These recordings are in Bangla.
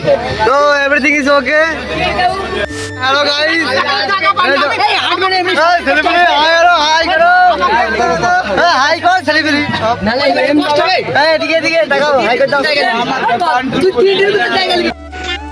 So everything is okay. Hello guys. Celebrity, hi hello, hi karo. Hi कौन celebrity? Hey ठीक है देखो hi कर दो.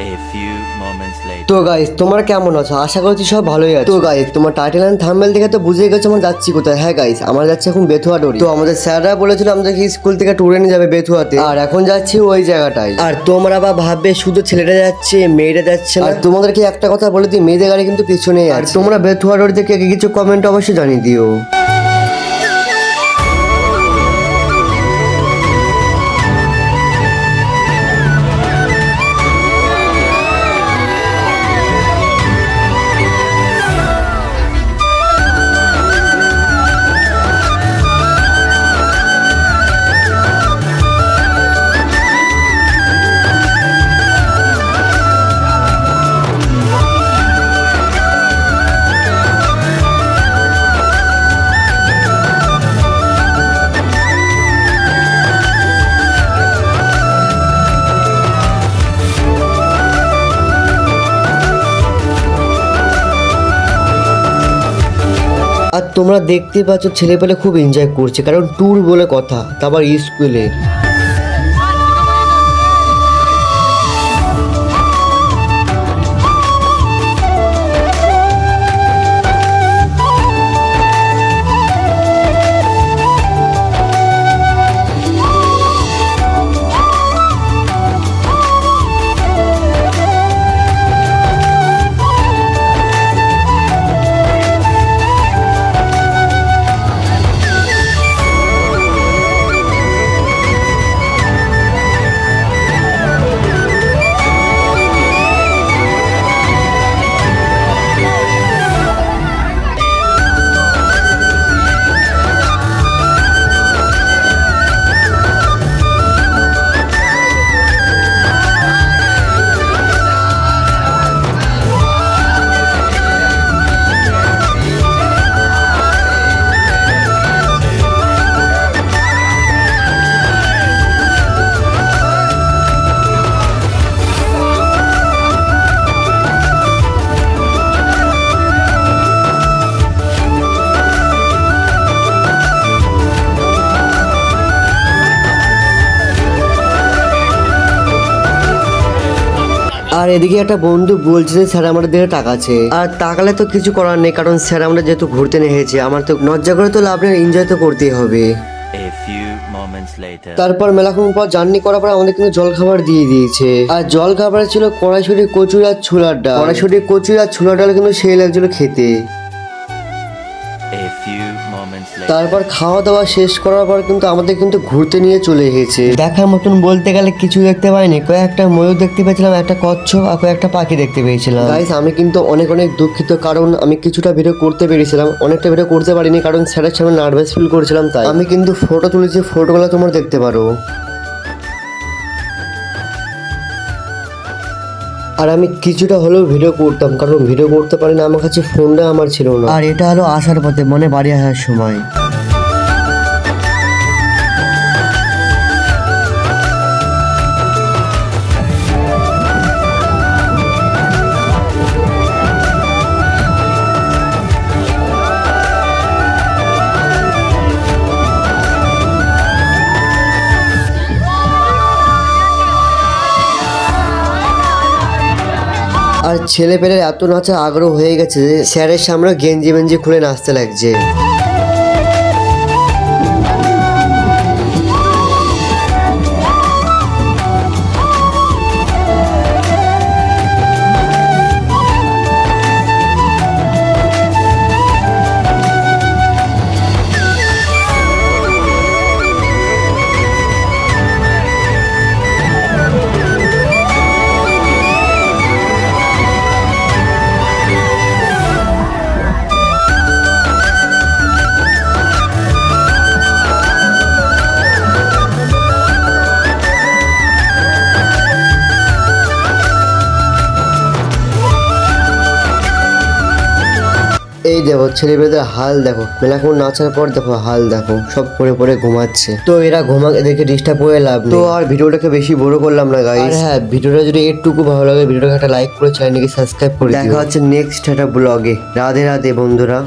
A few moments later. তো গাইস তোমরা কেমন আছো? আশা করছি সব ভালোই আছো। তো গাইস তোমার টাইটেল এন্ড থাম্বনেল দেখে তো বুঝেই গেছো আমরা যাচ্ছি কোথায়। হ্যাঁ গাইস আমরা যাচ্ছি এখন বেথুয়া ডোরি। তো আমাদের স্যাররা বলেছিল আমাদেরকে স্কুল থেকে ট্যুরে নিয়ে যাবে বেথুয়াতে, আর এখন যাচ্ছি ওই জায়গাটায়। আর তোমরা বা ভাববে শুধু ছেলেটা যাচ্ছে মেয়েটা যাচ্ছে না। আর তোমাদেরকে একটা কথা বলে দিই, মেয়েদের গাড়ি কিন্তু পিছনেই আছে। আর তোমরা বেথুয়া ডোরি থেকে কিছু কমেন্ট অবশ্যই জানিয়ে দিও। আর তোমরা দেখতে পাচ্ছ ছেলেপেলে খুব এনজয় করছে, কারণ ট্যুর বলে কথা, তারপর স্কুলে। আর এদিকে একটা বন্ধু বলছে যে স্যার আমাদের দিকে তাকাচ্ছে, আর তাকালে তো কিছু করার নেই, কারণ স্যার আমরা যেহেতু ঘুরতে নিয়ে এসেছি, আমার তো লজ্জা করে তো লাভ নেই, এনজয় তো করতেই হবে। A few moments later. তারপর মেলাক্ষণ পর জার্নি করার পর আমাদের কিন্তু জল খাবার দিয়ে দিয়েছে, আর জল খাবারে ছিল কড়াইশুঁটি, কচুরি আর ছোলার ডাল। কড়াইশুঁটি, কচুরি আর ছোলার ডাল কিন্তু সেই লাগছিল খেতে। A few moments later. তারপর খাওয়া দাওয়া শেষ করার পর কিন্তু আমাদের কিন্তু ঘুরতে নিয়ে চলে এসেছে। দেখার মতন বলতে গেলে কিছু দেখতে পাইনি, কয়েকটা ময়ূর দেখতে পেয়েছিলাম, একটা কচ্ছপ আর কয়েকটা পাখি দেখতে পেয়েছিলাম। গাইস আমি কিন্তু অনেক অনেক দুঃখিত, কারণ আমি কিছুটা ভিডিও করতে পেরেছিলাম, অনেকটা ভিডিও করতে পারিনি, কারণ স্যারের সামনে নার্ভাস ফিল করেছিলাম। তাই আমি কিন্তু ফটো তুলেছি, ফটোগুলো তোমরা দেখতে পারো। আর আমি কিছুটা হলেও ভিডিও করতাম, কারণ ভিডিও করতে পারি না, আমার কাছে ফোনটা আমার ছিল না। আর এটা হলো আসার পথে, মানে বাড়ি আসার সময়। আর ছেলে পেলের এত নাচা আগ্রহ হয়ে গেছে যে স্যারের সামনে গেঞ্জি মেঞ্জি খুলে নাচতে লাগছে। এই দেখো ছেলেমেয়েদের হাল দেখো, মেলাকুন নাচার পর দেখো হাল দেখো, সব পরে পরে ঘুমাচ্ছে। তো এরা ঘুমাকে দেখে ডিস্টার্ব করে লাভ নেই। তো আর ভিডিওটাকে বেশি বড় করলাম না গাইস। আর হ্যাঁ, ভিডিওটা যদি একটুকু ভালো লাগে ভিডিওটাকে একটা লাইক করে চ্যানেলকে সাবস্ক্রাইব করে দিও। দেখা হচ্ছে নেক্সট একটা ব্লগে। রাধে রাধে বন্ধুরা।